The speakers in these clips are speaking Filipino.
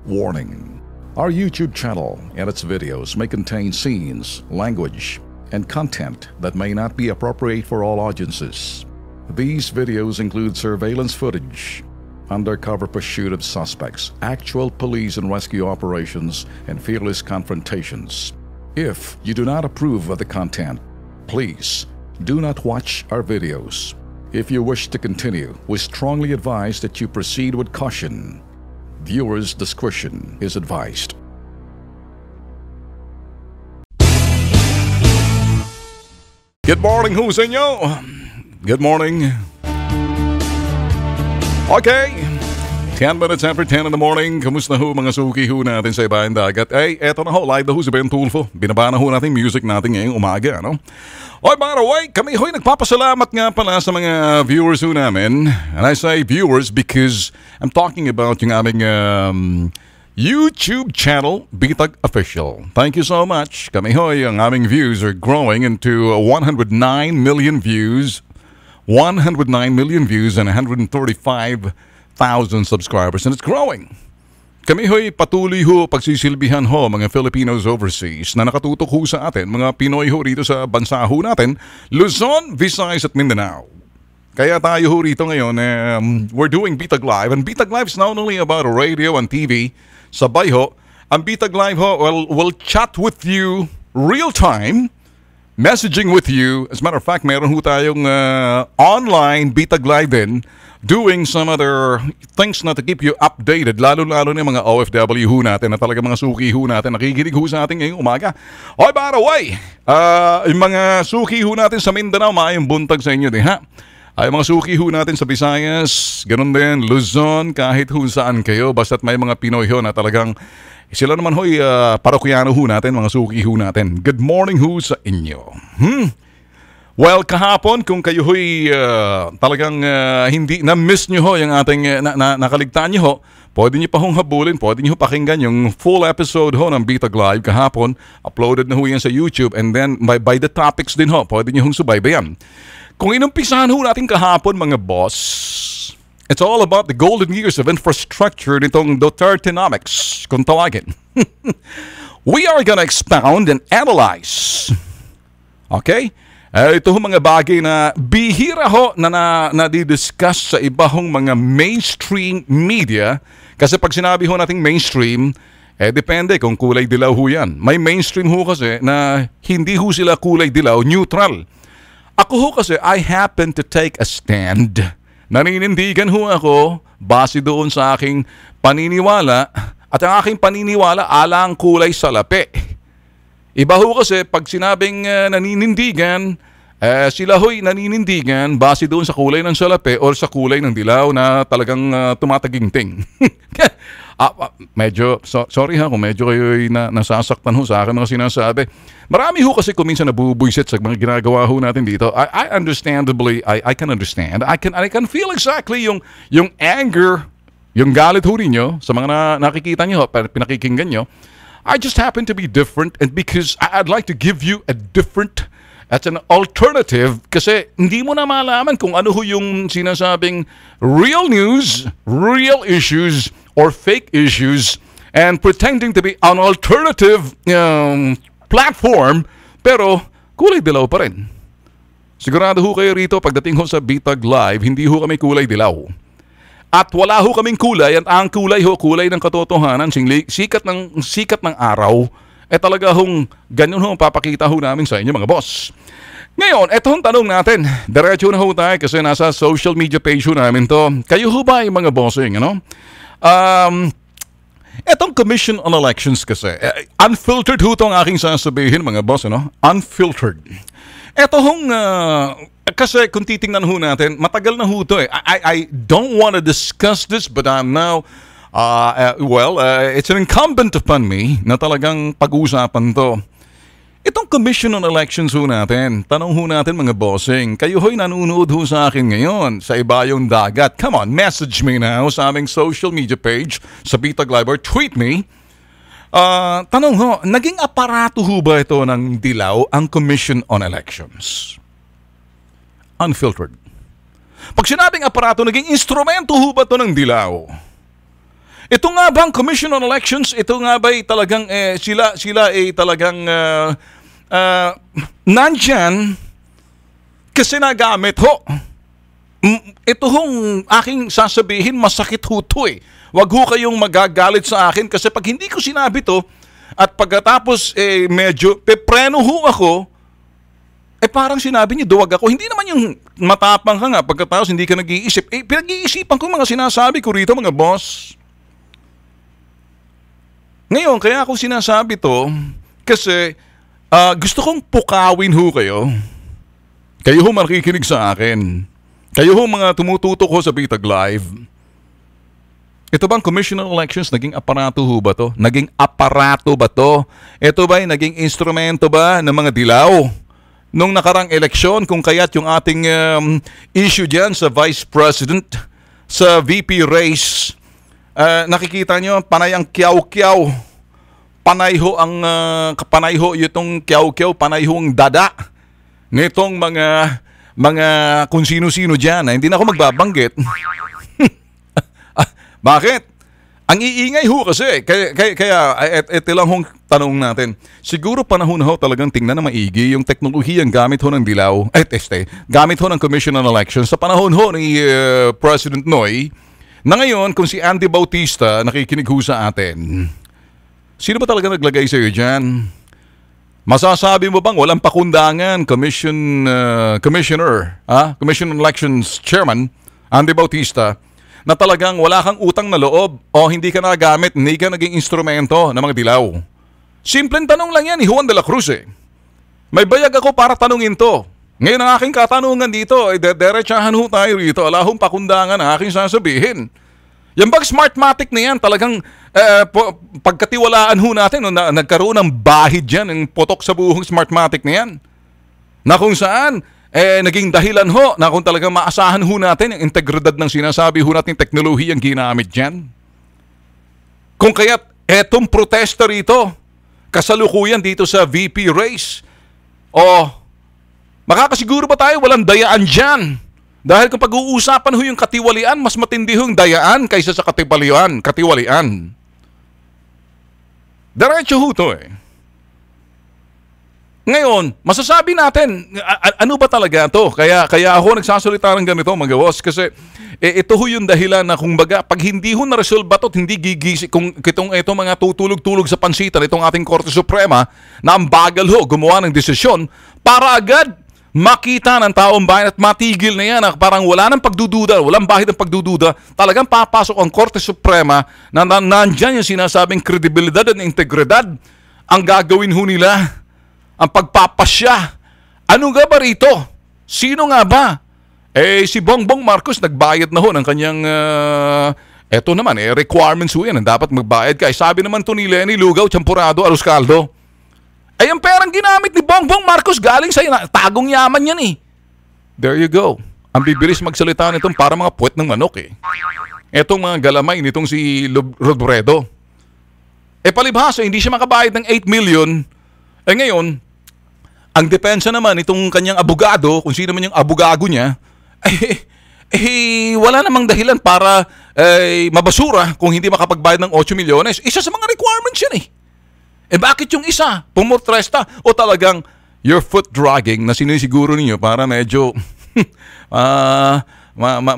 Warning. Our YouTube channel and its videos may contain scenes, language, and content that may not be appropriate for all audiences. These videos include surveillance footage, undercover pursuit of suspects, actual police and rescue operations, and fearless confrontations. If you do not approve of the content, please do not watch our videos. If you wish to continue, we strongly advise that you proceed with caution. Viewers' discretion is advised. Good morning ho sa inyo. Good morning. Okay. 10 minutes after 10 in the morning. Kamusta ho mga suki ho natin sa ibaang dagat? Eto na ho. Live na ho si Ben Tulfo. Binaba na ho natin music natin ngayong umaga, no? By the way, kami ho'y nagpapasalamat nga pala sa mga viewers ho namin. And I say viewers because I'm talking about yung aming YouTube channel, Bitag Official. Thank you so much. Kami ho'y ang aming views are growing into 109 million views. 109 million views and 135,000 subscribers. And it's growing. Kami ho'y patuloy ho pagsisilbihan ho mga Filipinos overseas na nakatutok ho sa atin, mga Pinoy ho rito sa bansa ho natin, Luzon, Visayas at Mindanao. Kaya tayo ho rito ngayon, we're doing Bitag Live. And Bitag Live is not only about radio and TV. Sabay ho, ang Bitag Live ho, we'll chat with you real time, messaging with you. As a matter of fact, meron ho tayong online Bitag Live din, doing some other things na to keep you updated, lalo-lalo na mga OFW ho natin na talaga mga suki ho natin nakikinig ho sa atin ngayong umaga. By the way, yung mga suki ho natin sa Mindanao, maayong buntag sa inyo din ha. Ay mga suki ho natin sa Visayas, ganun din, Luzon, kahit ho saan kayo, basta't may mga Pinoy ho na talagang sila naman ho'y parokyano ho natin, mga suki ho natin. Good morning ho sa inyo. Well, kahapon, kung kayo ho'y talagang hindi na-miss nyo ho yung ating nakaligtaan nyo ho, pwede nyo pa hong habulin, pwede nyo pakinggan yung full episode ho ng Bitag Live kahapon. Uploaded na ho yan sa YouTube and then by the topics din ho, pwede nyo hong subaybayan. Kung inumpisahan ho natin kahapon mga boss, it's all about the golden years of infrastructure nitong Dutertenomics, kung tawagin. We are gonna expound and analyze. Okay? Ito mga bagay na bihira ho na nadidiscuss sa iba hong mga mainstream media. Kasi pag sinabi ho nating mainstream, depende kung kulay dilaw ho yan. May mainstream ho kasi na hindi ho sila kulay dilaw, neutral. Ako ho kasi, I happen to take a stand. Naninindigan ho ako base doon sa aking paniniwala. At ang aking paniniwala, alang kulay salapi. Iba ho kasi pag sinabing naninindigan, sila ho'y naninindigan base doon sa kulay ng salapi o sa kulay ng dilaw na talagang tumataginting. Medyo, sorry ha kung medyo kayo'y nasasaktan ho sa akin mga sinasabi. Marami ho kasi kung minsan nabubuisit sa mga ginagawa ho natin dito. I understandably, I can understand. I can feel exactly yung anger, yung galit ho ninyo sa mga nakikita nyo, pinakikinggan nyo. I just happen to be different and because I'd like to give you a different, at an alternative kasi hindi mo na malaman kung ano ho yung sinasabing real news, real issues, or fake issues and pretending to be an alternative platform pero kulay dilaw pa rin. Sigurado ho kayo rito pagdating ho sa Bitag Live, hindi ho kami kulay dilaw. At wala ho kaming kulay at ang kulay ho, kulay ng katotohanan, sikat ng araw, talaga hong ganyan ho papakita ho namin sa inyo mga boss. Ngayon, etong tanong natin, diretso na ho tayo kasi nasa social media page ho namin to. Kayo ho ba yung mga bossing, ano? Etong Commission on Elections kasi, unfiltered ho itong aking sasabihin mga boss, ano? Unfiltered. Eto hong kasi kung titingnan ho natin, matagal na ho ito eh. I don't want to discuss this but I'm now, it's an incumbent upon me na talagang pag-uusapan to. Itong Commission on Elections ho natin, tanong ho natin mga bossing, kayo ho'y nanonood ho sa akin ngayon sa ibayong dagat. Come on, message me now sa aming social media page sa Bitag Live or tweet me. Tanong ho, naging aparato ho ba ito ng dilaw ang Commission on Elections? Unfiltered. Pag sinabing aparato, naging instrumento ho ba ito ng dilaw? Ito nga bang Commission on Elections, ito nga ba talagang sila ay talagang nandyan kasi nagamit ho. Ito hong aking sasabihin, masakit ho to eh. Wag ho kayong magagalit sa akin kasi pag hindi ko sinabi to at pagkatapos medyo pepreno ho ako, parang sinabi niyo duwag ako. Hindi naman yung matapang ka nga pagkatapos hindi ka nag-iisip. Pinag-iisipan ko mga sinasabi ko rito mga boss. Ngayon, kaya ako sinasabi to kasi gusto kong pukawin ho kayo. Kayo ho makikinig sa akin. Kayo ho mga tumututok ho sa Bitag Live. Ito bang Commission on Elections, naging aparato ho ba to? Naging aparato ba to? Ito ba naging instrumento ba ng mga dilaw? Nung nakarang eleksyon, kung kaya't yung ating issue dyan sa Vice President, sa VP race, nakikita nyo, panay ang kiyaw-kiyaw. Panay ho itong kiyaw-kiyaw, panay ho ang dada nitong mga kung sino-sino dyan. Hindi na ako magbabanggit. Bakit? Ang iingay ho kasi. Kaya ito lang hong tanong natin. Siguro panahon ho talagang tingnan na maigi yung teknolohiyang gamit ho ng dilaw. Gamit ho ng Commission on Elections sa panahon ho ni President Noy. Na ngayon, kung si Andy Bautista nakikinig ho sa atin, sino ba talaga naglagay sa iyo dyan? Masasabi mo bang walang pakundangan, Commissioner Commission on Elections Chairman, Andy Bautista, na talagang wala kang utang na loob o hindi ka nagamit, hindi ka naging instrumento ng mga dilaw? Simpleng tanong lang yan ni Juan de la Cruz eh. May bayag ako para tanungin to. Ngayon ang aking katanungan dito ay derechahan ho tayo rito. Wala hong pakundangan ang aking sasabihin. Yung bag Smartmatic na yan, talagang pagkatiwalaan ho natin, nagkaroon ng bahid dyan, ng potok sa buhong Smartmatic na yan. Na kung saan, naging dahilan ho na kung talagang maasahan ho natin yung integridad ng sinasabi ho natin teknolohiyang ginamit dyan. Kung kaya't etong protesta rito, kasalukuyan dito sa VP race, makakasiguro ba tayo walang dayaan dyan? Dahil kung pag-uusapan ho yung katiwalian, mas matindi ho yung dayaan kaysa sa katiwalian. Diretso ho to eh. Ngayon, masasabi natin, ano ba talaga to? Kaya ako nagsasalita ng ganito, mga boss, kasi ito ho yung dahilan na kung baga, pag hindi ho na-resolve to, hindi gigisi, kung itong mga tutulog-tulog sa pansitan, itong ating Korte Suprema, na ang bagal ho, gumawa ng desisyon, para agad makita ng taong bayan at matigil na yan, parang wala nang pagdududa, walang bahid ng pagdududa, talagang papasok ang Korte Suprema na nandyan yung sinasabing kredibilidad at integridad, ang gagawin ho nila, ang pagpapasya. Ano nga ba rito? Sino nga ba? Si Bongbong Marcos nagbayad na ho ng kanyang eto naman, requirements ho yan, dapat magbayad ka. Sabi naman to ni Lenny Lugaw, Champurado, Aroscaldo, ang perang ginamit ni Bongbong Marcos galing sa tagong yaman yan eh. There you go. Ang bibilis magsalita nitong para mga puwet ng manok eh. Etong mga galamay nitong si Robredo. Palibhasa, hindi siya makabayad ng 8 million. Ngayon, ang depensa naman itong kanyang abogado, kung sino man yung abogado niya, wala namang dahilan para mabasura kung hindi makapagbayad ng 8 milyones. Isa sa mga requirements yan eh. Bakit yung isa pumurtresta o talagang your foot dragging na sinisiguro ninyo para medyo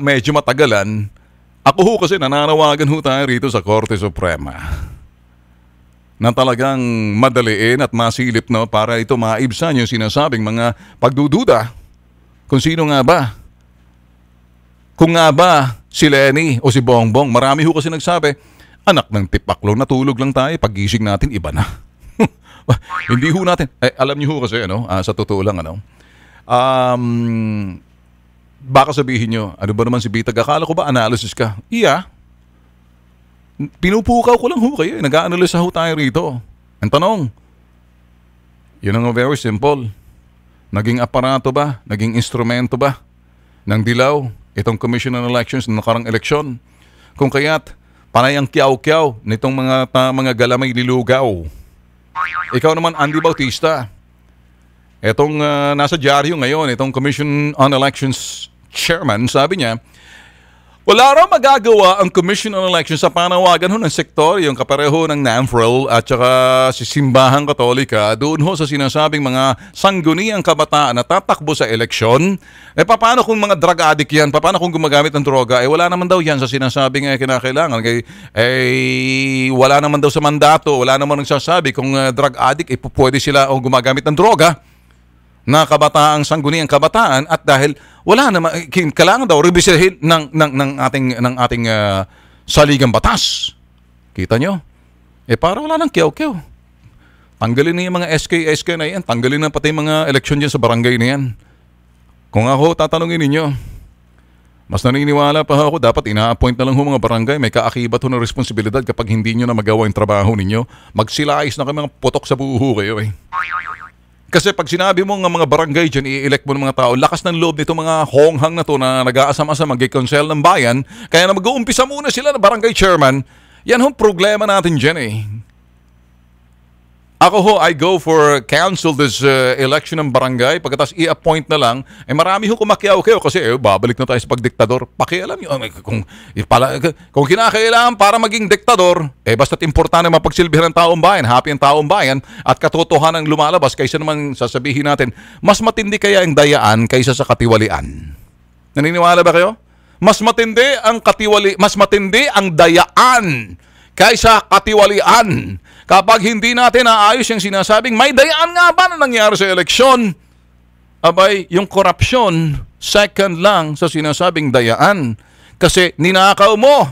medyo matagalan? Ako ho kasi nananawagan ho tayo rito sa Korte Suprema na talagang madaliin at masilip para ito maibsan yung sinasabing mga pagdududa kung sino nga ba. Kung nga ba si Lenny o si Bongbong. Marami ho kasi nagsabi, anak ng tipaklo, natulog lang tayo, paggising natin iba na. Hindi ho natin, alam niyo ho kasi sa totoo lang baka sabihin nyo, ano ba naman si Bitag, akala ko ba analysis ka? Iya. Pinupukaw ko lang ho kayo, nag-a-analyze ho tayo rito. Ang tanong, yun ang very simple. Naging aparato ba, naging instrumento ba ng dilaw itong Commission on Elections ng nakarang eleksyon? Kung kaya't panay ang kiyaw-kiyaw nitong mga galamay lilugaw. Ikaw naman, Andy Bautista, etong nasa dyaryo ngayon, itong Commission on Elections Chairman, sabi niya, Wala raw magagawa ang Commission on Elections sa panawagan ho ng sektor, yung kapareho ng NAMFREL at saka si Simbahang Katolika, doon ho sa sinasabing mga sangguniang kabataan na tatakbo sa eleksyon. Paano kung mga drug addict yan? Paano kung gumagamit ng droga? Wala naman daw yan sa sinasabing kinakailangan. Wala naman daw sa mandato, wala naman nagsasabi kung drug addict, pwede sila o gumagamit ng droga na kabataang sangguniang kabataan, at dahil wala naman, kailangan daw rebisahin ng ating saligang batas. Kita nyo? Para wala nang kiyaw-kiyaw. Tanggalin na yung mga SK na yan. Tanggalin na pati mga eleksyon dyan sa barangay na yan. Kung ako tatanungin ninyo, mas naniniwala pa ako, dapat ina-appoint na lang ho mga barangay. May kaakibat ho ng responsibilidad kapag hindi nyo na magawa yung trabaho ninyo. Magsilais na kayo, mga putok sa buho kayo Kasi pag sinabi mo ng mga barangay dyan, i-elect mo ng mga tao, lakas ng loob nito mga honghang na to na nag-aasam-asam, mag-i-consel ng bayan, kaya na mag-uumpisa muna sila na barangay chairman. Yan ho problema natin dyan Ako ho, I go for council this election ng barangay, pagkatapos i-appoint na lang, marami ho kumakyaw-kyaw kasi babalik na tayo sa pagdiktador. Pakialam nyo, kung kinakailangan para maging diktador, basta't importante mapagsilbihan ng taong bayan, happy ang taong bayan, at katotohanan ang lumalabas kaysa naman sasabihin natin, mas matindi kaya ang dayaan kaysa sa katiwalian. Naniniwala ba kayo? Mas matindi ang dayaan kaysa katiwalian. Kapag hindi natin naayos yung sinasabing, may dayaan nga ba na nangyari sa eleksyon? Abay, yung korupsyon, second lang sa sinasabing dayaan. Kasi ninakaw mo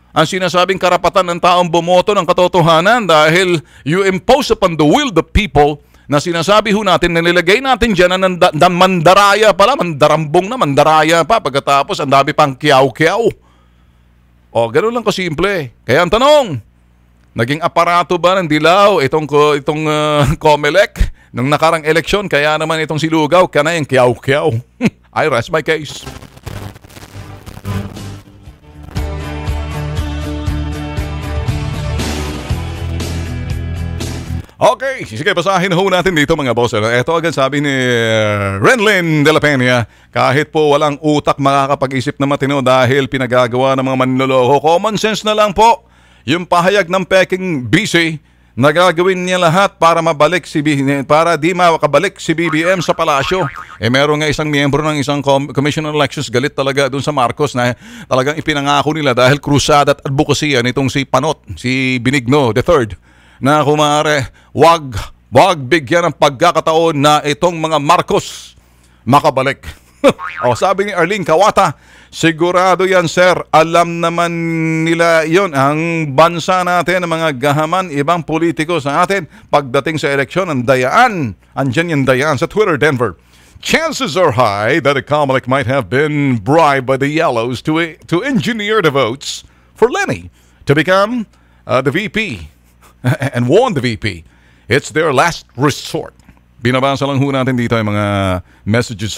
ang sinasabing karapatan ng taong bumoto ng katotohanan dahil you impose upon the will of the people na sinasabi ho natin, nilagay natin dyan na mandaraya pala, mandarambong na, mandaraya pa, pagkatapos ang dami pang kiyaw-kiyaw. Ganun lang kasimple. Kaya ang tanong, naging aparato ba ng dilaw itong COMELEC nung nakarang eleksyon? Kaya naman itong silugaw, kana yung kiyaw-kiyaw. I rest my case. Okay, sige, basahin ho natin dito mga boss. Ito agad sabi ni Renlyn de la Peña, kahit po walang utak makakapag-isip na matino dahil pinagagawa ng mga manloloko, common sense na lang po. Yung pahayag ng Peking BC na gagawin niya lahat para di makabalik si BBM sa palasyo. Meron nga isang miyembro ng isang Commission on Elections galit talaga doon sa Marcos na talagang ipinangako nila dahil krusada at advocacy nitong si Panot, si Benigno III, na kumare, wag bigyan ng pagkakataon na itong mga Marcos makabalik. Sabi ni Arlene Kawata, sigurado yan sir, alam naman nila yon ang bansa natin, ang mga gahaman, ibang politiko sa atin pagdating sa eleksyon, ang dayaan, andyan yung dayaan sa Twitter Denver. Chances are high that a COMELEC might have been bribed by the Yellows to engineer the votes for Lenny to become the VP and won the VP. It's their last resort. Binabasa lang ho natin dito yung mga messages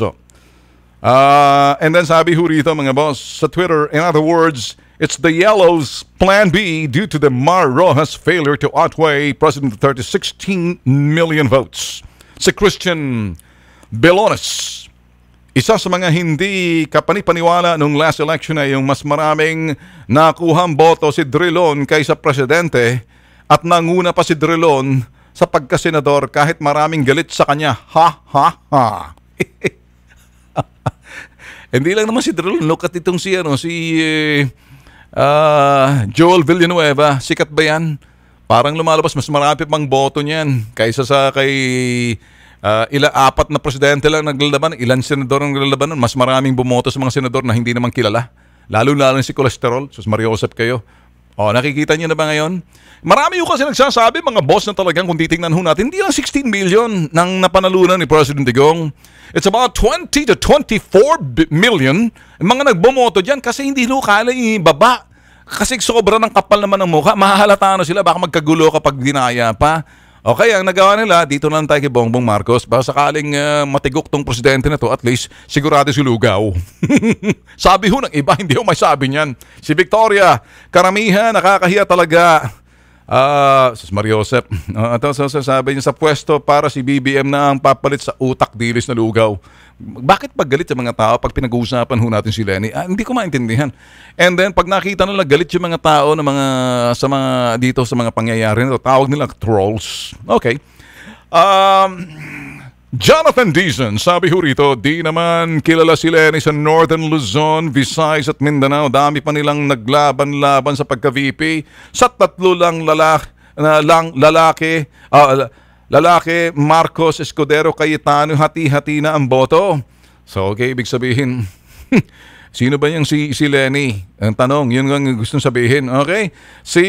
and then sabi ho rito mga boss sa Twitter, in other words, it's the Yellows' plan B due to the Mar Rojas failure to outweigh President Duterte's 16 million votes. Si Christian Belones, isa sa mga hindi kapanipaniwala nung last election ay yung mas maraming nakuhang boto si Drilon kaysa presidente at nanguna pa si Drilon sa pagkasenador kahit maraming galit sa kanya. Ha ha ha. Hindi lang naman si Drilon, look at itong si Joel Villanueva, sikat ba yan? Parang lumalabas mas marami pang boto niyan kaysa sa kay apat na presidente lang naglalaban, ilan senador ang naglalaban, mas maraming bumoto sa mga senador na hindi naman kilala. Lalo si cholesterol, sus Mariosep kayo. Nakikita niyo na ba ngayon? Marami yung kasi nagsasabi, mga boss na talagang kung titingnan ho natin, hindi lang 16 million nang napanalunan ni President Digong. It's about 20 to 24 million mga nagbomoto dyan kasi hindi ho kala ibaba. Kasi sobra ng kapal naman ng mukha, mahahalata na sila, baka magkagulo kapag dinaya pa. Okay, ang nagawa nila, dito lang tayo kay Bongbong Marcos, baka sakaling matigok tong presidente na to, at least sigurado si lugaw. Sabi ho ng iba, hindi ho may sabi niyan. Si Victoria, karamihan nakakahiya talaga. Sus Mario Josep. Ito sasabi niya sa pwesto para si BBM na ang papalit sa utak dilis na lugaw. Bakit pag galit sa mga tao pag pinag-uusapan ho natin si Lenny? Hindi ko maintindihan. And then pag nakita nila galit yung mga tao na sa mga dito sa mga pangyayari nito, tawag nila trolls. Okay. Jonathan Dizon, sabi ho rito, di naman kilala si Lenny sa Northern Luzon, Visayas at Mindanao. Dami pa nilang naglaban-laban sa pagka-VP. Sa tatlo lang lalaki, Marcos, Escudero, Cayetano, hati-hati na ang boto. So, okay, ibig sabihin, sino ba yung si Lenny? Ang tanong, yun ang gustong sabihin. Okay? Si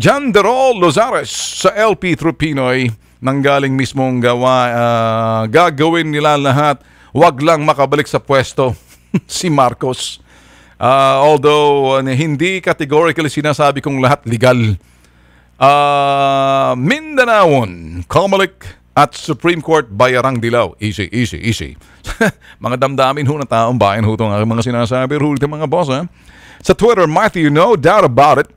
John Derol Lozares sa LP through Pinoy, nanggaling mismong gagawin nila lahat, wag lang makabalik sa pwesto si Marcos. Although hindi categorically sinasabi kong lahat legal. Mindanaon, Comelec at Supreme Court Bayarang Dilaw. Easy. Mga damdamin ho ng taong bayan ho itong mga sinasabi ho mga boss. Sa Twitter, Matthew, no doubt about it.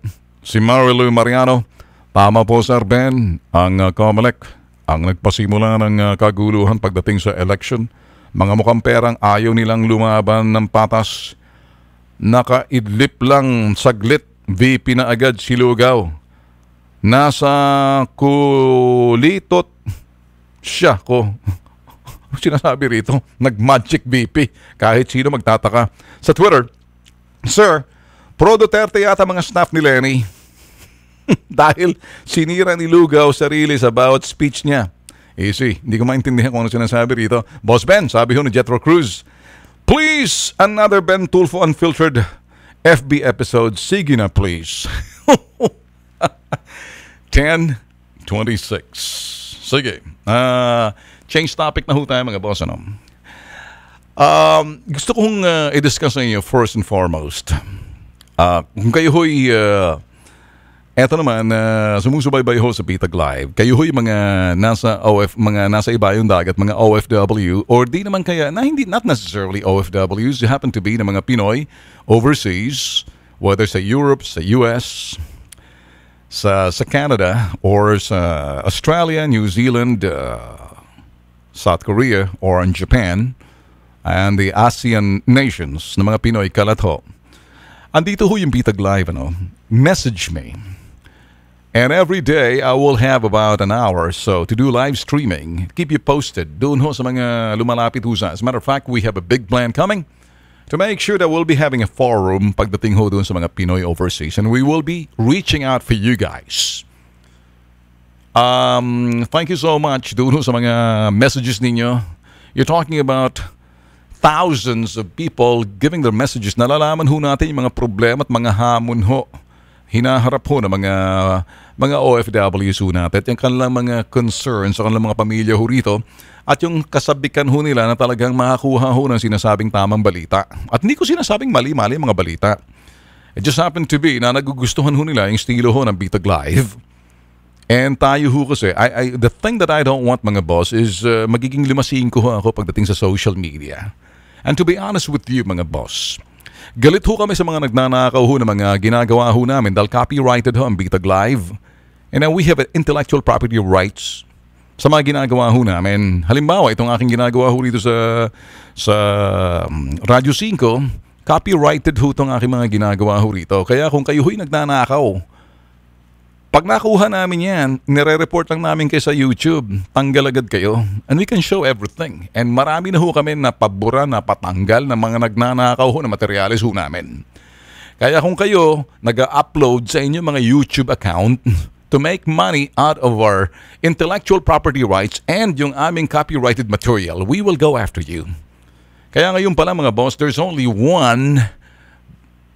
Si Marilu Mariano, tama po, Sir Ben, ang Comelec ang nagpasimula ng kaguluhan pagdating sa election. Mga mukhang perang ayaw nilang lumaban ng patas. Nakaidlip lang saglit, VP na agad si Lugaw. Nasa kulitot siya ko. Sinasabi rito, nag-magic VP. Kahit sino magtataka. Sa Twitter, Sir, pro Duterte yata mga staff ni Lenny. Dahil sinira ni Lugaw sarili sa bawat speech niya. Easy, hindi ko maintindihan kung ano sinasabi rito. Boss Ben, sabi ho ni Jetro Cruz, please, another Ben Tulfo Unfiltered FB episode. Sige na, please. 10:26. Sige. Change topic na ho tayo mga boss. Ano? Gusto kong i-discuss sa inyo first and foremost. Kung kayo ho'y eto naman, sumusubaybay ho sa Pitag Live. Kayo ho'y mga nasa ibayong dagat, mga OFW, or di naman kaya, not necessarily OFWs, you happen to be na mga Pinoy overseas, whether sa Europe, sa US, sa Canada, or sa Australia, New Zealand, South Korea, or in Japan, and the ASEAN nations na mga Pinoy kalat ho. Andito ho yung Pitag Live, message me. And every day, I will have about an hour or so to do live streaming. Keep you posted. Doon ho sa mga lumalapit ho sa. As a matter of fact, we have a big plan coming to make sure that we'll be having a forum pagdating ho doon sa mga Pinoy overseas. And we will be reaching out for you guys. Thank you so much doon ho sa mga messages ninyo. You're talking about thousands of people giving their messages. Nalalaman ho natin yung mga problema at mga hamon ho. Hinaharap ho ng mga OFWs ho natin. Yung kanilang mga concerns sa kanilang mga pamilya ho rito. At yung kasabikan ho nila na talagang makakuha ho ng sinasabing tamang balita. At hindi ko sinasabing mali-mali mga balita. It just happened to be na nagugustuhan ho nila yung estilo ho ng Bitag Live. And tayo ho kasi, the thing that I don't want mga boss is magiging limasing ko ho ako pagdating sa social media. And to be honest with you mga boss, galit ho kami sa mga nagnanakaw ho na mga ginagawa ho namin dahil copyrighted ho ang Bitag Live. And we have intellectual property rights sa mga ginagawa ho namin. Halimbawa, itong aking ginagawa ho dito sa Radyo 5, copyrighted ho itong aking mga ginagawa ho rito. Kaya kung kayo ho'y nagnanakaw, pag nakuha namin yan, nire-report lang namin kayo sa YouTube, tanggal agad kayo. And we can show everything. And marami na ho kami napabura, napatanggal ng mga nagnanakaw ho na materyales ho namin. Kaya kung kayo nag-upload sa inyong mga YouTube account to make money out of our intellectual property rights and yung aming copyrighted material, we will go after you. Kaya ngayon pala mga boss, there's only one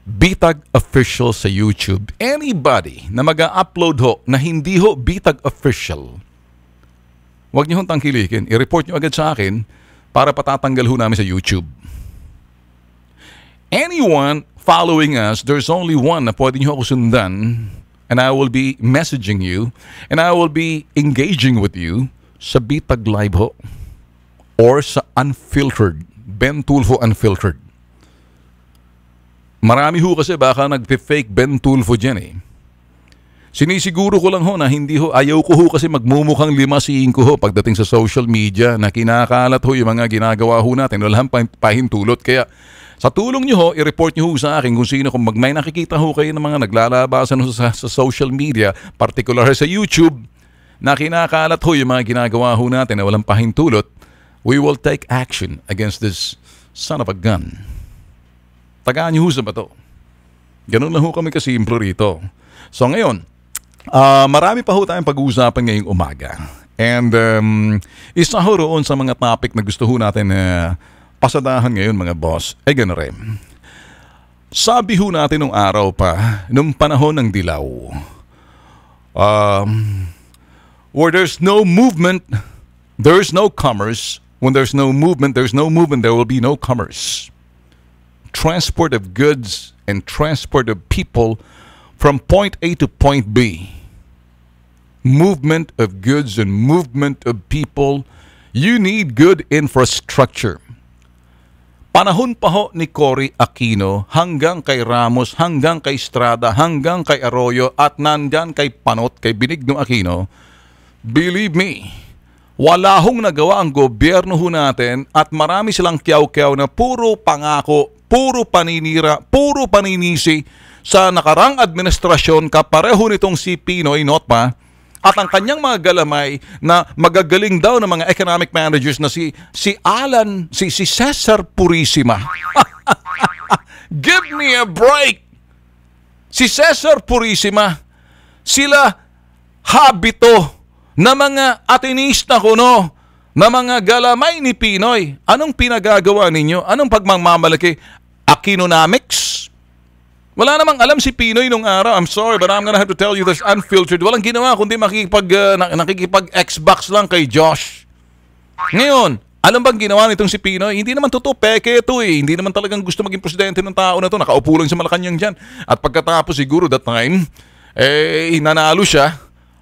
Bitag Official sa YouTube. Anybody na mag-upload ho na hindi ho Bitag Official, huwag niyo hong tangkilikin. I-report niyo agad sa akin para patatanggal ho namin sa YouTube. Anyone following us, there's only one na pwede niyo ako sundan, and I will be messaging you and I will be engaging with you sa Bitag Live ho or sa Unfiltered, Ben Tulfo Unfiltered. Marami ho kasi baka nagpe-fake Ben Tulfo dyan eh. Sinisiguro ko lang ho na hindi ho, ayaw ko ho kasi magmumukhang 5-5 ho pagdating sa social media na kinakalat ho yung mga ginagawa ho natin. Walang pahintulot. Kaya sa tulong nyo ho, i-report nyo ho sa akin kung sino, kung may nakikita ho kayo ng mga naglalabasan ho sa social media, particular sa YouTube, na kinakalat ho yung mga ginagawa ho natin na walang pahintulot, we will take action against this son of a gun. Tagaan nyo ho sa bato. Ganun lang ho kami kasimple rito. So ngayon, marami pa ho tayong pag-uusapan ngayong umaga. And isa ho roon sa mga topic na gusto ho natin pasadahan ngayon mga boss, ay gano'n rin. Sabi ho natin nung araw pa, nung panahon ng dilaw, where there's no movement, there's no commerce. When there's no movement, there's no movement, there will be no commerce. Transport of goods and transport of people from point A to point B. Movement of goods and movement of people, you need good infrastructure. Panahon pa ho ni Cory Aquino hanggang kay Ramos, hanggang kay Estrada, hanggang kay Arroyo at nandyan kay Panot, kay Benigno Aquino, believe me, wala hong nagawa ang gobyerno ho natin at marami silang kiyaw-kiyaw na puro pangako, puro paninira, puro paninisi sa nakarang administrasyon kapareho nitong si Pinoy Notpa at ang kanyang mga galamay na magagaling daw ng mga economic managers na si Alan, si Cesar Purisima. Give me a break! Si Cesar Purisima, sila habito na mga atinista kuno, na mga galamay ni Pinoy. Anong pinagagawa ninyo? Anong pagmamamalaki? Aquinomics? Wala namang alam si Pinoy nung araw. I'm sorry, but I'm gonna have to tell you this unfiltered. Walang ginawa kundi nakikipag-Xbox lang kay Josh. Ngayon, alam bang ginawa nitong si Pinoy? Hindi naman totoo, peke ito eh. Hindi naman talagang gusto maging presidente ng tao na to. Nakaupo lang sa Malacanang dyan. At pagkatapos siguro that time, nanalo siya.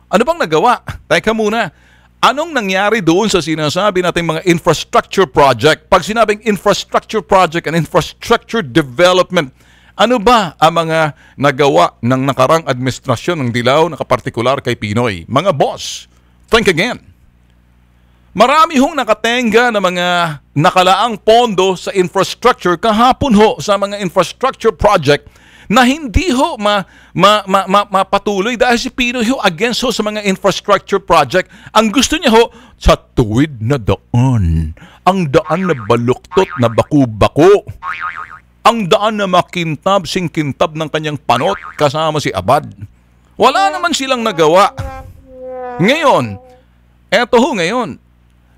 Ano bang nagawa? Teka muna. Anong nangyari doon sa sinasabi nating mga infrastructure project? Pag sinabing infrastructure project and infrastructure development, ano ba ang mga nagawa ng nakarang administrasyon ng Dilaw, nakapartikular kay Pinoy? Mga boss, think again. Marami hong nakatenga na mga nakalaang pondo sa infrastructure kahapon ho sa mga infrastructure project na hindi ho mapatuloy dahil si Pinoy ho against ho sa mga infrastructure project. Ang gusto niya ho, sa tuwid na daan. Ang daan na baluktot na baku-bako. Ang daan na makintab, singkintab ng kanyang Panot kasama si Abad. Wala naman silang nagawa. Ngayon, eto ho ngayon,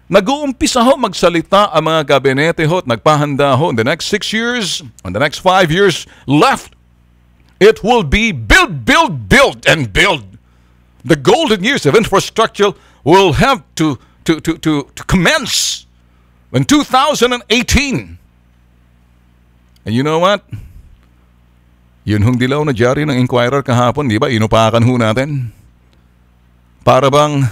nag-uumpisa ho magsalita ang mga gabinete ho at nagpahanda ho in the next 6 years, in the next 5 years left. It will be build, build, build, and build. The golden years of infrastructure will have to commence in 2018. And you know what? Yun hong dilaw na diary ng Inquirer kahapon, di ba? Inupakan ho natin. Para bang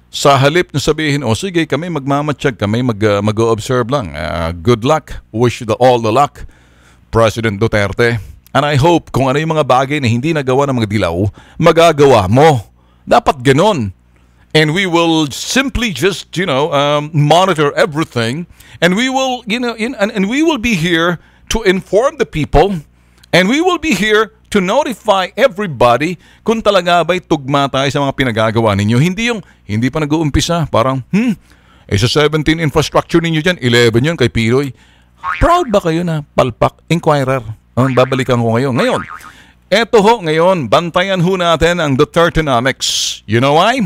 sa halip na sabihin, o sige, kami magmamatsyag, kami mag-observe lang. Good luck. Wish you all the luck, President Duterte. And I hope kung ano yung mga bagay na hindi nagawa ng mga dilaw, magagawa mo. Dapat ganon. And we will simply just, monitor everything. And we will, and we will be here to inform the people. And we will be here to notify everybody kung talaga ba'y tugma tayo sa mga pinagagawa ninyo. Hindi pa nag-uumpisa. Parang, sa 17 infrastructure ninyo dyan, 11 yun kay Pinoy. Proud ba kayo na palpak? Inquirer. Babalikan ko ngayon. Ngayon, eto ho ngayon, bantayan ho natin ang Dutertenomics. You know why?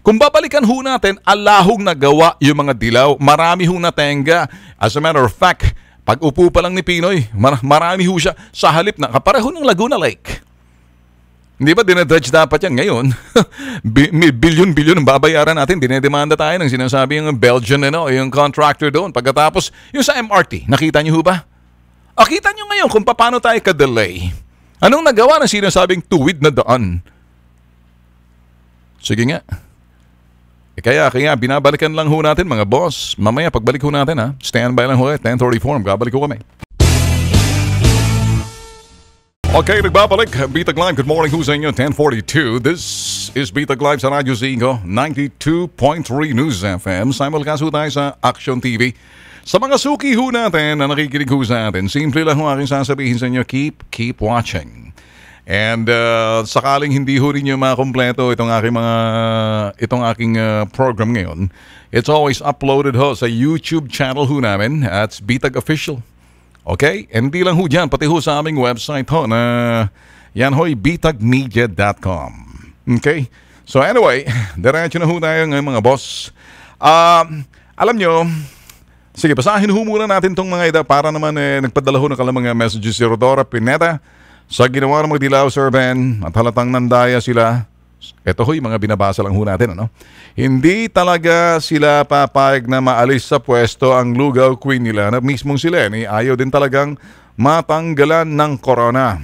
Kung babalikan ho natin, alahong nagawa yung mga dilaw. Marami hong natenga. As a matter of fact, pag upo pa lang ni Pinoy, marami ho siya sa halip na kapareho ng Laguna Lake. Hindi ba dinedredge dapat yan ngayon? Bilyon-bilyon ang babayaran natin. Dinedemanda tayo ng sinasabi yung Belgian, yung contractor doon. Pagkatapos, yung sa MRT, nakita niyo ho ba? Kita niyo ngayon kung paano tayo ka-delay. Anong nagawa ng sinasabing tuwid na daan? Sige nga. Kaya binabalikan lang ho natin mga boss. Mamaya pagbalik ho natin stand by lang ho 10:34. Babalik ho kami. Okay, nagbabalik. Bitag Live. Good morning ho sa inyo. 10:42. This is Bitag Live sa Radyo Zingo. 92.3 News FM. Simulcast ho tayo sa Action TV. Sa mga suki ho natin na nakikinig ho sa atin, simple lang ho aking sasabihin sa inyo, keep watching. And sakaling hindi ho rin nyo makompleto itong aking program ngayon, it's always uploaded ho sa YouTube channel ho namin. That's Bitag Official. Okay? And di lang ho dyan, pati ho sa aming website ho na yan ho'y bitagmedia.com. Okay? So anyway, diretso na ho tayo ng mga boss. Alam nyo, sige, basahin ho muna natin itong mga ida para naman nagpadala ho ng kalang mga messages si Rodora Pineda sa ginawa ng mga Dilaw Sir Ben at halatang nandaya sila. Ito ho yung mga binabasa lang ho natin. Ano? Hindi talaga sila papayag na maalis sa pwesto ang lugaw queen nila na mismong si Lenny ayaw din talagang matanggalan ng corona.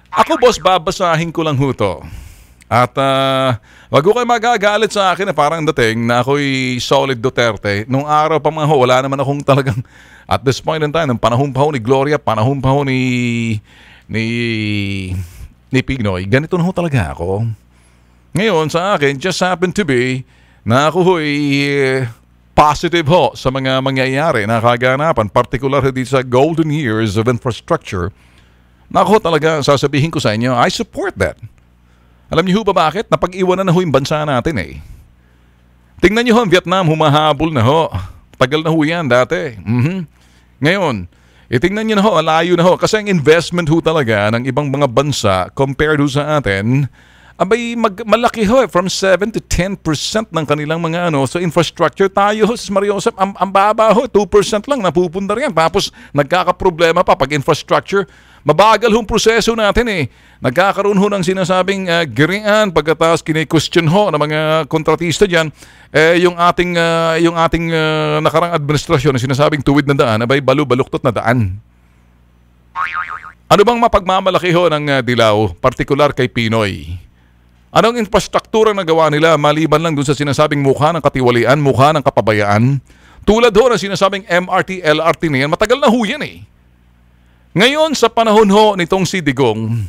Ako boss, babasahin ko lang ho to. At wag ko kayo magagalit sa akin na parang dating na ako'y solid Duterte. Nung araw pa mga ho, wala naman akong talagang at this point in time, nung panahon pa ho ni Gloria, panahon pa ho ni Pinoy, ganito na ho talaga ako. Ngayon sa akin, just happened to be na ako ho'y positive ho sa mga mangyayari na kaganapan, particular dito sa golden years of infrastructure. Na ako talaga, sasabihin ko sa inyo, I support that. Alam niyo ba bakit? Napag-iwanan na ho yung bansa natin eh. Tingnan niyo ho ang Vietnam, humahabol na ho. Tagal na ho yan dati. Ngayon, tingnan niyo na ho, alayo na ho. Kasi ang investment ho talaga ng ibang mga bansa compared ho sa atin, abay malaki ho from 7 to 10% ng kanilang mga so infrastructure tayo ho, Mariosep, ang baba ho, 2% lang napupunta riyan. Tapos nagkakaproblema pa pag infrastructure. Mabagal hong proseso natin eh. Nagkakaroon ho ng sinasabing girian pagkatapos kini-question ho ng mga kontratista diyan yung ating nakarang administrasyon na sinasabing tuwid na daan, abay balu-baluktot na daan. Ano bang mapagmamalaki ho ng Dilaw, partikular kay Pinoy? Anong infrastruktura na gawa nila maliban lang dun sa sinasabing mukha ng katiwalian, mukha ng kapabayaan? Tulad ho ng sinasabing MRT, LRT na yan, matagal na ho yan eh. Ngayon sa panahon ho nitong si Digong,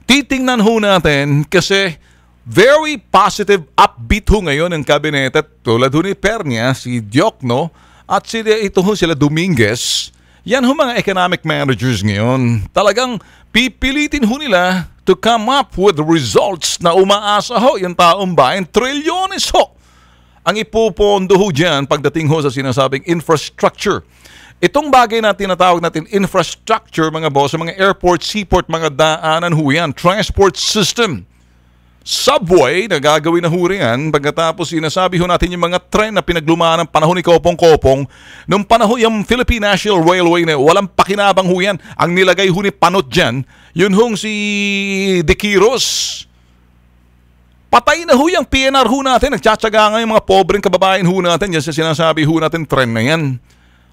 titingnan ho natin kasi very positive, upbeat ho ngayon ng kabinete tulad ho ni Pernia, si Diokno at ito ho sila Dominguez. Yan ho mga economic managers ngayon. Talagang pipilitin ho nila to come up with results na umaasa ho yung taong bayan. Trilyones ho ang ipupondo ho dyan pagdating ho sa sinasabing infrastructure. Itong bagay na tinatawag natin infrastructure, mga boss, mga airport, seaport, mga daanan ho yan, transport system. Subway na gagawin na ho riyan pagkatapos sinasabi ho natin yung mga tren na pinaglumaan ng panahon ni Kopong-Kopong. Nung panahon yung Philippine National Railway na walang pakinabang ho yan. Ang nilagay ho ni Panot dyan, yun hong si De Quiros. Patay na ho yung PNR ho natin. Nagtsatsaga nga yung mga pobreng kababayan ho natin yan sa sinasabi ho natin tren na yan.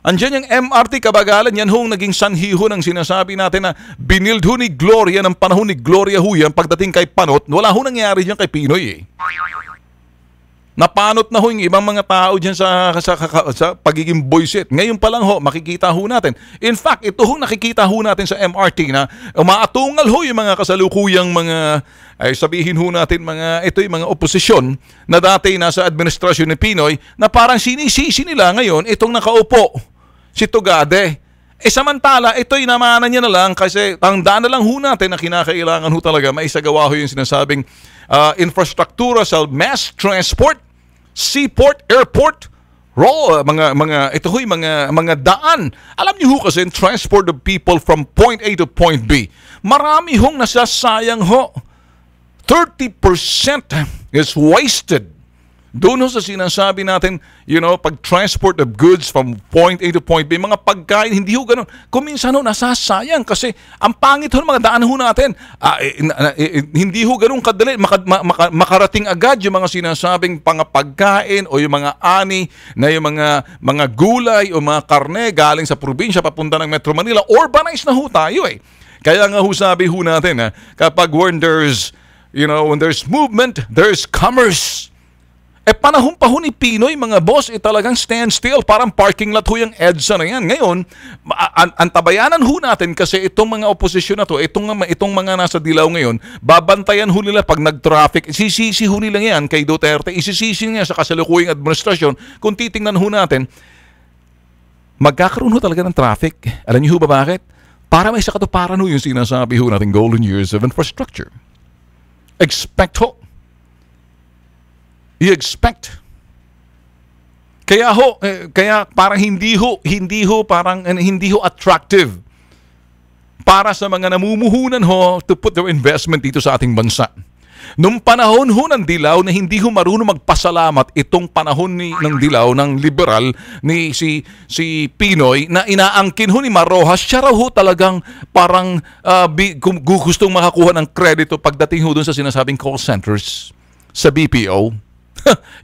Andiyan yung MRT kabagalan, yan hong naging sanhi ho ng sinasabi natin na binild ho ni Gloria ng panahon ni Gloria ho yan pagdating kay Panot. Wala ho nangyari dyan kay Pinoy eh. Napanot na ho yung ibang mga tao dyan sa pagiging boyset. Ngayon pa lang ho, makikita ho natin. In fact, ito ho nakikita ho natin sa MRT na umaatungal ho yung mga kasalukuyang mga, ay sabihin ho natin ito yung mga oposisyon na dati nasa administrasyon ni Pinoy na parang sinisisi nila ngayon itong nakaupo. Si Tugade. Samantala, ito'y namanan niya na lang kasi tandaan na lang ho natin na kinakailangan ho talaga maisagawa ho yung sinasabing infrastruktura sa mass transport, seaport, airport, ito ho yung mga daan. Alam niyo ho kasi transport of people from point A to point B. Marami hong nasasayang ho. 30% is wasted. Doon ho sa sinasabi natin, pag-transport of goods from point A to point B, mga pagkain, hindi ho ganun. Kuminsan ho, nasasayang kasi ang pangit ho ng mga daan ho natin. Hindi ho ganun kadali. Makarating agad yung mga sinasabing pagkain o yung mga ani na yung mga gulay o mga karne galing sa probinsya papunta ng Metro Manila. Urbanized na ho tayo eh. Kaya nga ho sabi ho natin, kapag when there's movement, there's commerce. Panahon pa ho ni Pinoy, mga boss, talagang standstill. Parang parking lot ho yung EDSA na yan. Ngayon, antabayanan ho natin kasi itong mga oposisyon na to, itong mga nasa dilaw ngayon, babantayan ho nila pag nag-traffic. Isisisi ho nila yan kay Duterte. Isisisi niya sa kasalukuyang administrasyon. Kung titingnan ho natin, magkakaroon ho talaga ng traffic. Alam niyo ho ba bakit? Para may sakatuparan ho yung sinasabi ho natin golden years of infrastructure. Expect ho. You expect. Kaya parang hindi ho attractive para sa mga namumuhunan ho to put their investment dito sa ating bansa. Nung panahon ho ng dilaw na hindi ho marunong magpasalamat itong panahon ng dilaw ng liberal ni si Pinoy na inaangkin ho ni Marojas, siya raw ho talagang parang gustong makakuha ng kredito pagdating ho dun sa sinasabing call centers sa BPO.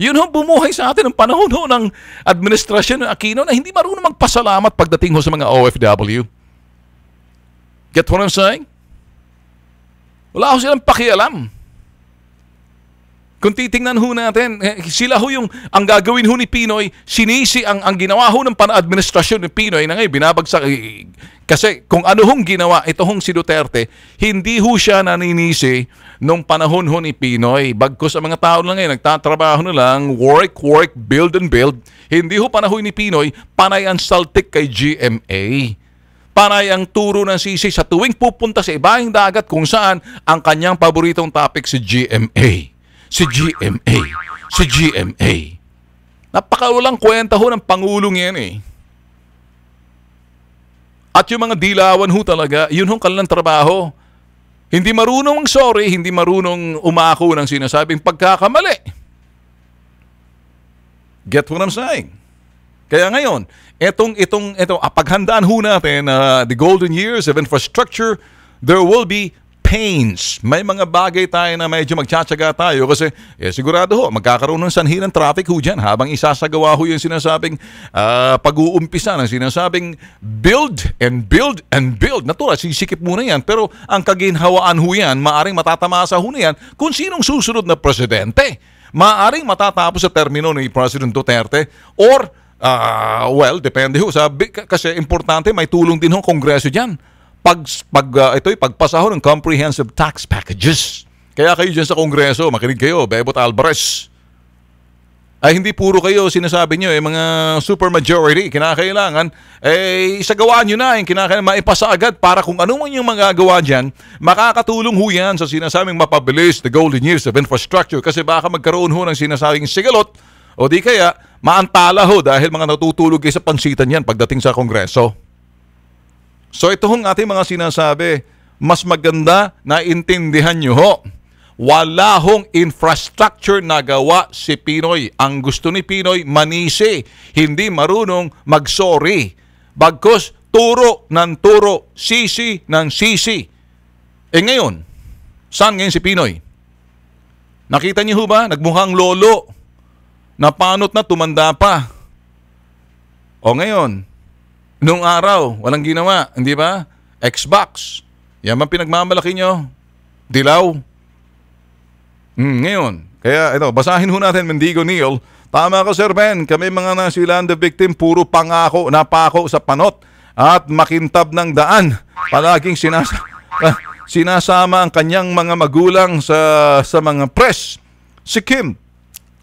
Yun ho bumuhay sa atin ng panahon ho ng administrasyon ng Aquino na hindi marunong magpasalamat pagdating ho sa mga OFW. Get what I'm saying? Wala ho silang pakialam. Kung titingnan ho natin, sila ho ang gagawin ho ni Pinoy, sinisi ang ginawa ho ng administrasyon ni Pinoy na ngayon binabagsak. Kasi kung ano hong ginawa, ito hong si Duterte, hindi ho siya naninisi nung panahon ho ni Pinoy. Bagkus ang mga tao lang ngayon, nagtatrabaho na lang, work, build and build. Hindi ho panahon ni Pinoy, panay ang saltik kay GMA. Panay ang turo ng sisi sa tuwing pupunta sa ibang dagat kung saan ang kanyang paboritong topic si GMA. Si GMA. Napakawalang kwenta ho ng Pangulong yan eh. At yung mga dilawan ho talaga, yun hong kanilang trabaho. Hindi marunong sorry, hindi marunong umako ng sinasabing pagkakamali. Get what I'm saying? Kaya ngayon, paghandaan ho natin the golden years of infrastructure, there will be pains. May mga bagay tayo na medyo magtsatsaga tayo kasi sigurado ho, magkakaroon ng sanhi ng traffic ho dyan habang isasagawa ho yung sinasabing pag-uumpisa ng sinasabing build and build and build. Natural, sisikip muna yan. Pero ang kaginhawaan ho yan, maaring matatamasa ho na yan kung sinong susunod na presidente. Maaring matatapos sa termino ni President Duterte or, depende ho. Kasi importante, may tulong din ho Kongreso dyan. Pagpasa ho ng comprehensive tax packages. Kaya kayo dyan sa Kongreso, makinig kayo, Bebot Alvarez. Ay hindi puro kayo sinasabi nyo, mga supermajority, kinakailangan, isagawa nyo na, yung kinakailangan maipasa agad para kung ano man yung magagawa dyan, makakatulong ho yan sa sinasabing mapabilis the golden years of infrastructure kasi baka magkaroon ho ng sinasabing sigalot o di kaya maantala ho dahil mga natutulog kayo sa pansitan yan pagdating sa Kongreso. So ito hong ating mga sinasabi, mas maganda na intindihan nyo ho. Wala hong infrastructure na gawa si Pinoy. Ang gusto ni Pinoy, manisi. Hindi marunong mag-sorry. Bagkus, turo ng turo, sisi ng sisi. Ngayon, saan ngayon si Pinoy? Nakita niyo ho ba? Nagmukhang lolo. Napanot na, tumanda pa. O ngayon, nung araw, walang ginawa, hindi ba? Xbox. Yan man pinagmamalaki nyo. Dilaw. Ngayon, kaya ito, basahin ho natin Mendigo Neil. Tama ka Sir Ben, kami mga nasilan the victim, puro pangako, napako sa panot at makintab ng daan. Palaging sinasama ang kanyang mga magulang sa mga press. Si Kim,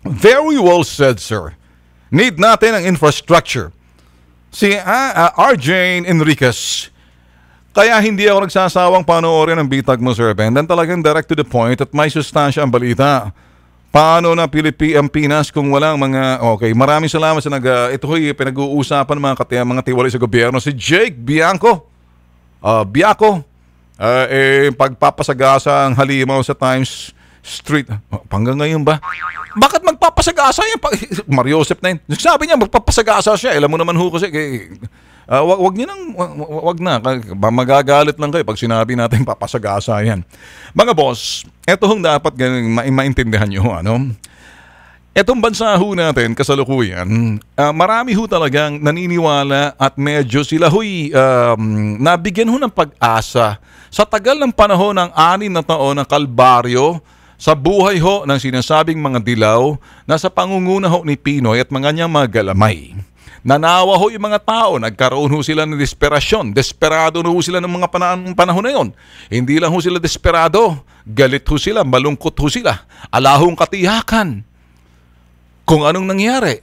very well said sir. Need natin ang infrastructure. Si RJ Enriquez, kaya hindi ako nagsasawang panoorin ang bitag mo, Sir Ben. Dan talagang direct to the point at may sustansya ang balita. Paano na Pilipinas kung walang mga... Okay, maraming salamat sa ito ho'y pinag-uusapan ng mga tiwali sa gobyerno. Si Jake Bianco. Pagpapasagasa ang halimaw sa Times Street. Hanggang ngayon ba? Bakit magpapasagasa yan? Mario Joseph na yun. Sabi niya, magpapasagasa siya. Alam mo naman ho kasi... Wag na. Magagalit lang kayo pag sinabi natin papasagasa yan. Mga boss, ito hong dapat maintindihan nyo. Itong bansa ho natin, kasalukuyan, marami ho talagang naniniwala at medyo sila ho'y nabigyan ho ng pag-asa sa tagal ng panahon ng 6 na taon ng kalbaryo sa buhay ho ng sinasabing mga dilaw na sa pangunguna ho ni Pinoy at mga niyang mga galamay. Nanawa ho yung mga tao, nagkaroon ho sila ng desperasyon. Desperado na ho sila ng mga panahon na yon. Hindi lang ho sila desperado, galit ho sila, malungkot ho sila. Alahong katiyakan kung anong nangyari.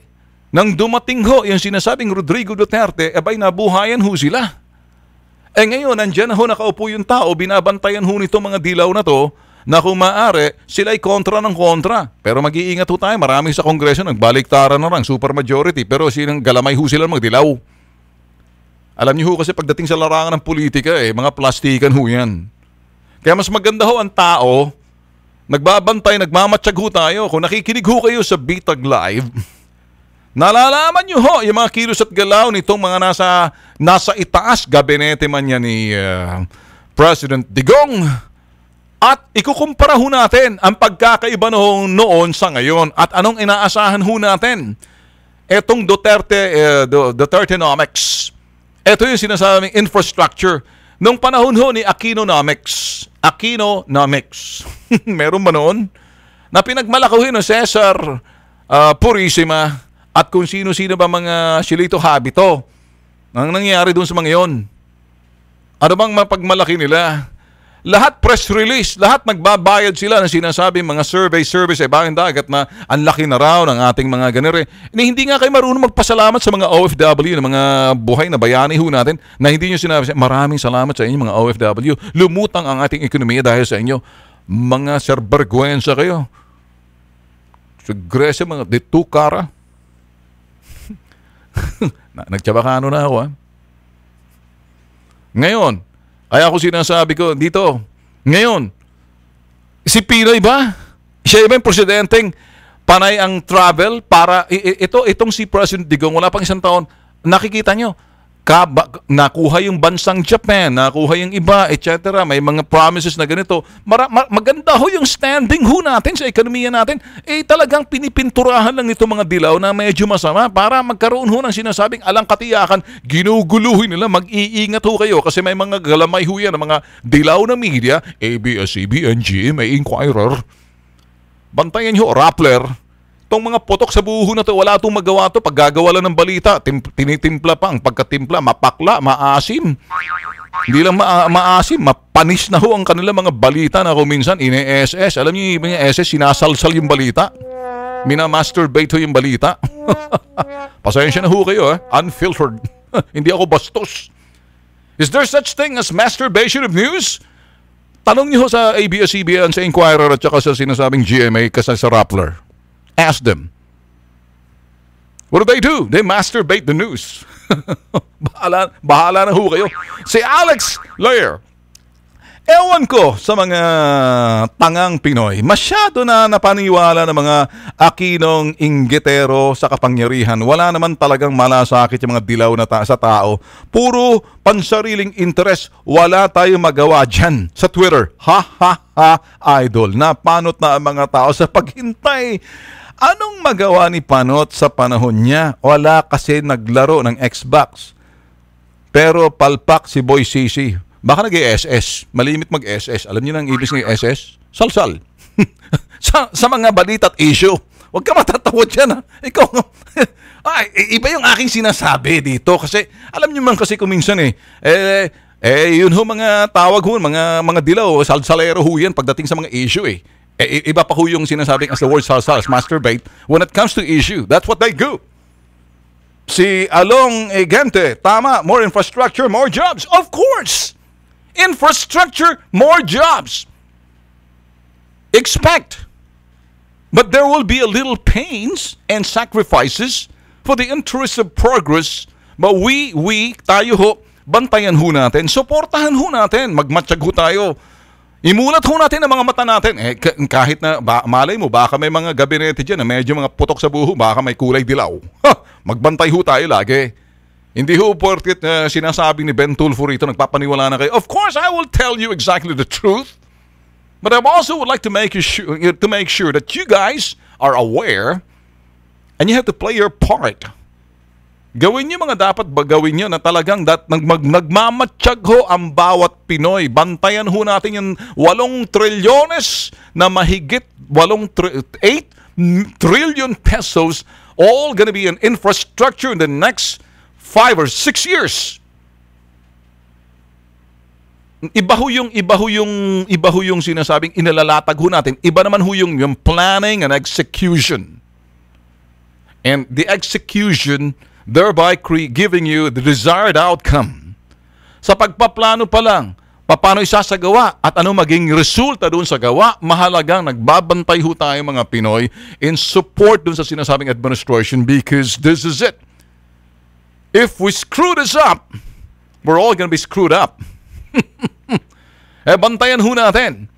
Nang dumating ho yung sinasabing Rodrigo Duterte, abay nabuhayan ho sila. Ngayon, nandyan na ho nakaupo yung tao, binabantayan ho nito mga dilaw na to, na kung maaari, sila ay kontra ng kontra. Pero mag-iingat ho tayo, marami sa Kongreso nagbaliktaran na lang, supermajority, pero sinang galamay ho sila mga dilaw. Alam niyo ho kasi pagdating sa larangan ng politika, mga plastikan ho yan. Kaya mas maganda ho ang tao, nagbabantay, nagmamatsyag ho tayo. Kung nakikinig ho kayo sa Bitag Live, nalalaman niyo ho yung mga kilos at galaw nitong mga nasa itaas gabinete man yan ni President Digong. At ikukumpara ho natin ang pagkakaiba noon sa ngayon at anong inaasahan ho natin. Etong Dutertenomics. Ito yung sinasabing infrastructure. Nung panahon ho ni Aquinonomics. Meron ba noon? Na pinagmalakuhin ng Cesar Purisima at kung sino-sino ba mga Silito Habito. Ang nangyari doon sa mga yon. Ano bang mapagmalaki nila? Lahat press release, lahat nagbabayad sila ng sinasabi mga survey bakit dagat na ang laki na raw ng ating mga ganere. Hindi nga kayo marunong magpasalamat sa mga OFW, ng mga buhay na bayani ho natin, na hindi nyo sinabi, maraming salamat sa inyo mga OFW. Lumutang ang ating ekonomiya dahil sa inyo. Mga serbergwensa kayo. Sugrese mga ditukara. Nagtsabakano na ako Ngayon, kaya ako sinasabi ko dito, ngayon, si Pinoy ba? Siya ba yung presidenteng panay ang travel para, itong si President Digong, wala pang isang taon, nakikita nyo, nakuha yung bansang Japan, nakuha yung iba, etc. May mga promises na ganito. Maganda ho yung standing ho natin sa ekonomiya natin. Talagang pinipinturahan lang nito mga dilaw na medyo masama para magkaroon ho ng sinasabing alang katiyakan. Ginuguluhin nila, mag-iingat ho kayo kasi may mga galamay ho yan, mga dilaw na media, ABS-CBN, GMA, Inquirer. Bantayan nyo, Rappler. Itong mga putok sa buho na to, wala itong magawa to. Pag gagawa lang ng balita, tinitimpla pa. Ang pagkatimpla, mapakla, maasim. Hindi lang maasim, mapanis na ho ang kanila mga balita na kung minsan ine-SS. Alam niyo yung SS, sinasalsal yung balita. Minamasturbate ho yung balita. Pasensya na ho kayo, unfiltered. Hindi ako bastos. Is there such thing as masturbation of news? Tanong niyo ho sa ABS-CBN, sa Inquirer at saka sa sinasabing GMA kasi sa Rappler. Ask them. What do? They masturbate the news. bahala na ho kayo. Si Alex Layer. Ewan ko sa mga tangang Pinoy. Masyado na napaniwala ng mga Aquinong inggitero sa kapangyarihan. Wala naman talagang malasakit yung mga dilaw na sa tao. Puro pansariling interes. Wala tayong magawa dyan sa Twitter. Idol. Napanot na ang mga tao sa paghintay. Anong magawa ni Panot sa panahon niya? Wala kasi naglaro ng Xbox. Pero palpak si Boy Sisi. Baka nag-SS. Malimit mag-SS. Alam niyo na ang ibig ng SS? Salsal. sa mga balita at issue. Huwag ka matatawa dyan. Ikaw, iba yung aking sinasabi dito. Kasi alam niyo man kasi kuminsan yun ho mga tawag ho, mga dilaw, salsalero ho yan pagdating sa mga issue iba pa ho yung sinasabing as the word salsal, masturbate. When it comes to issue, that's what they do. Si Along Egente, tama, more infrastructure, more jobs. Of course! Infrastructure, more jobs. Expect. But there will be a little pains and sacrifices for the interest of progress. But tayo ho, bantayan ho natin, suportahan ho natin, magmatsyag ho tayo. Imulat ho natin ang mga mata natin. Kahit na, malay mo, baka may mga gabinete dyan na medyo mga putok sa buho, baka may kulay dilaw. Magbantay ho tayo lagi. Hindi ho porket sinasabi ni Ben Tulfo rito, nagpapaniwala na kayo. Of course, I will tell you exactly the truth. But I also would like to make sure that you guys are aware and you have to play your part. Gawin niyo mga dapat gawin niyo na talagang nagmamatsyag ho ang bawat Pinoy. Bantayan ho natin yung 8 trilyones na mahigit 8 trillion pesos all gonna be an infrastructure in the next 5 or 6 years. Iba ho yung sinasabing inalalatag ho natin. Iba naman ho yung planning and execution. And the execution thereby giving you the desired outcome. Sa pagpaplano pa lang, paano isasagawa at ano maging resulta doon sa gawa, mahalagang nagbabantay ho tayo mga Pinoy in support doon sa sinasabing administration because this is it. If we screw this up, we're all gonna be screwed up. Bantayan ho natin.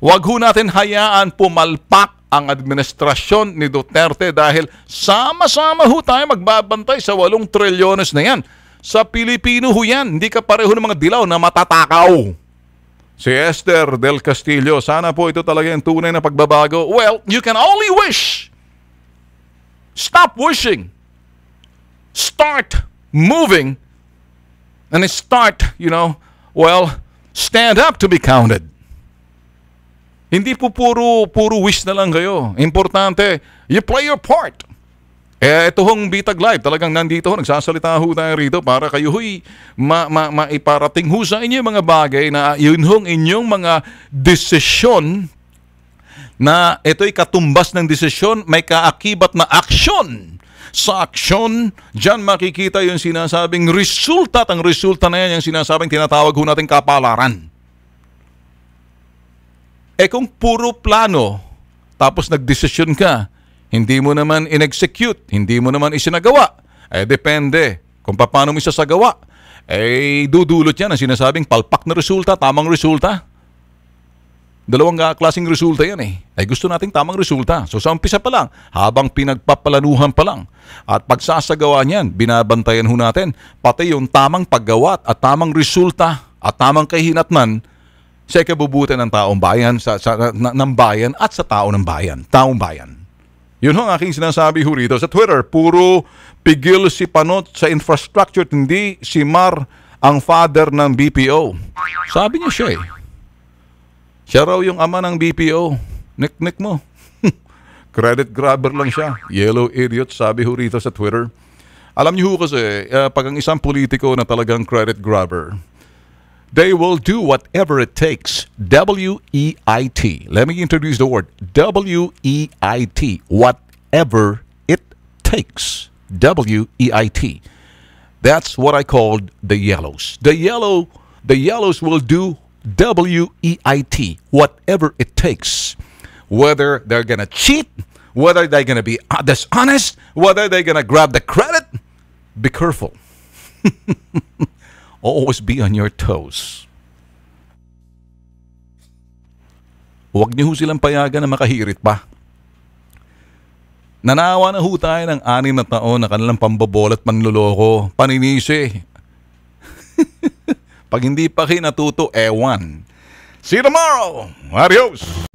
Huwag ho natin hayaan pumalpak ang administrasyon ni Duterte dahil sama-sama ho tayo magbabantay sa 8 trilyones na yan. Sa Pilipino ho yan, hindi ka pareho ng mga dilaw na matatakaw. Si Esther del Castillo, sana po ito talaga yung tunay na pagbabago. Well, you can only wish. Stop wishing. Start moving. And start, stand up to be counted. Hindi po puro wish na lang kayo. Importante, you play your part. Ito hong Bitag Live, talagang nandito ho, nagsasalita ho tayo rito para kayo ho'y maiparating ho sa inyo mga bagay na yun hong inyong mga desisyon na ito'y katumbas ng desisyon, may kaakibat na aksyon. Sa aksyon, dyan makikita yung sinasabing resulta at ang resulta na yan yung sinasabing tinatawag ho natin kapalaran. Kung puro plano, tapos nagdesisyon ka, hindi mo naman in-execute, hindi mo naman isinagawa, depende kung paano mo isasagawa. Dudulot yan ang sinasabing palpak na resulta, tamang resulta. Dalawang klaseng resulta yan gusto nating tamang resulta. So sa umpisa pa lang, habang pinagpapalanuhan pa lang, at pagsasagawa niyan, binabantayan ho natin, pati yung tamang paggawa at tamang resulta at tamang kahinatnan sa ikabubuti ng taong bayan, ng bayan at sa tao ng bayan, taong bayan. Yun ho ang aking sinasabi ho rito sa Twitter. Puro pigil si Panot sa infrastructure, hindi si Mar ang father ng BPO. Sabi niya siya Siya raw yung ama ng BPO. Nik mo. Credit grabber lang siya. Yellow idiot, sabi ho rito sa Twitter. Alam niyo ho kasi, pag ang isang politiko na talagang credit grabber, they will do whatever it takes. W-E-I-T. Let me introduce the word. W-E-I-T. Whatever it takes. W-E-I-T. That's what I called the yellows. The yellows will do W-E-I-T. Whatever it takes. Whether they're gonna cheat, whether they're gonna be dishonest, whether they're gonna grab the credit, be careful. Always be on your toes. Huwag niyo ho silang payagan na makahirit pa. Nanawa na ho tayo ng 6 na taon na kanilang pambobol at panluloko, paninisi. Pag hindi pa kayo natuto, ewan. See you tomorrow. Adios.